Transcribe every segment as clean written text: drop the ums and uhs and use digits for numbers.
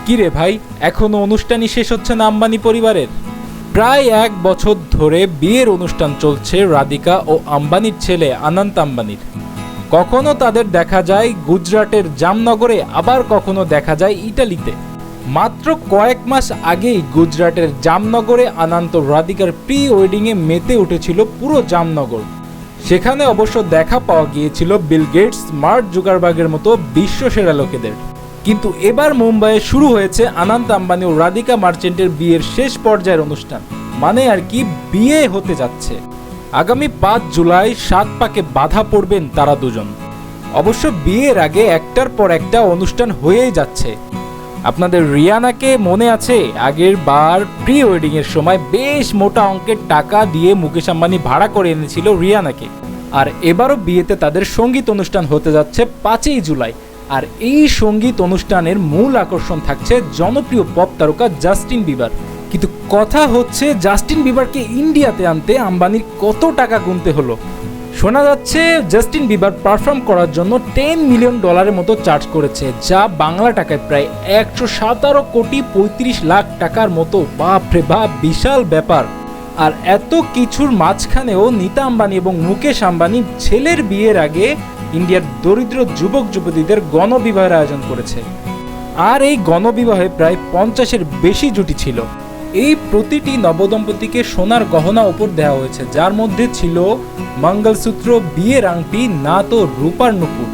কিরে ভাই, এখনো অনুষ্ঠানই শেষ হচ্ছে না আম্বানি পরিবারের? প্রায় 1 বছর ধরে বিয়ের অনুষ্ঠান চলছে রাধিকা ও আম্বানির ছেলে অনন্ত আম্বানির। কখনো তাদের দেখা যায় গুজরাটের জামনগরে, আবার কখনো দেখা যায় ইটালিতে। মাত্র কয়েক মাস আগেই গুজরাটের জামনগরে অনন্ত রাধিকার প্রি ওয়েডিংয়ে মেতে উঠেছিল পুরো জামনগর। সেখানে অবশ্য দেখা পাওয়া গিয়েছিল বিল গেটস, মার্ক জুকারবার্গের মতো বিশ্বসেরা লোকেদের। কিন্তু এবার মুম্বাইয়ে শুরু হয়েছে অনন্ত আম্বানি ও রাধিকা মার্চেন্টের বিয়ের শেষ পর্যায়ের অনুষ্ঠান। মানে আর কি, বিয়ে হতে যাচ্ছে। আগামী 5 জুলাই 7 পাকে বাধা পড়বেন তারা দুজন। অবশ্য বিয়ের আগে একটার পর একটা অনুষ্ঠান হয়েই যাচ্ছে। আপনাদের রিয়ানাকে মনে আছে, আগের বার প্রি ওয়েডিং এর সময় বেশ মোটা অঙ্কের টাকা দিয়ে মুকেশ আম্বানি ভাড়া করে এনেছিল রিয়ানাকে। আর এবারও বিয়েতে তাদের সঙ্গীত অনুষ্ঠান হতে যাচ্ছে 5ই জুলাই। আর এই সঙ্গীত অনুষ্ঠানের মূল আকর্ষণ থাকছে জনপ্রিয় পপ তারকা জাস্টিন বিবার। কিন্তু কথা হচ্ছে, জাস্টিন বিবারকে ইন্ডিয়াতে আনতে আম্বানির কত টাকা গুনতে হলো। শোনা যাচ্ছে জাস্টিন বিবার পারফর্ম করার জন্য $10 মিলিয়ন মতো চার্জ করেছে, যা বাংলা টাকায় প্রায় 117 কোটি 35 লাখ টাকার মতো। বাপরে বাপ, বিশাল ব্যাপার। আর এত কিছুর মাঝখানেও নীতা আম্বানি এবং মুকেশ আম্বানি ছেলের বিয়ের আগে ইন্ডিয়ার দরিদ্র যুবক যুবতীদের গণবিবাহের আয়োজন করেছে। আর এই গণবিবাহে প্রায় 50-এর বেশি জুটি ছিল। এই প্রতিটি নবদম্পতিকে সোনার গহনা উপর দেওয়া হয়েছে, যার মধ্যে ছিল মঙ্গলসূত্র, বিয়ের আংটি, না তো রূপার নুপুর।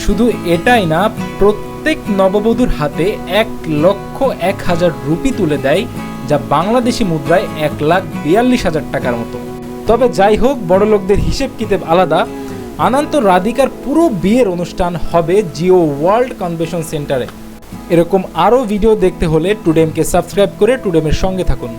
শুধু এটাই না, প্রত্যেক নববধূর হাতে 1,01,000 রুপি তুলে দেয়, যা বাংলাদেশি মুদ্রায় 1,42,000 টাকার মতো। তবে যাই হোক, বড়লোকদের হিসেব কিতাব আলাদা। অনন্ত রাধিকার পুরো বিয়ের অনুষ্ঠান হবে জিও ওয়ার্ল্ড কনভেনশন সেন্টারে। এরকম আরও ভিডিও দেখতে হলে টুডেমকে সাবস্ক্রাইব করে টুডেমের সঙ্গে থাকুন।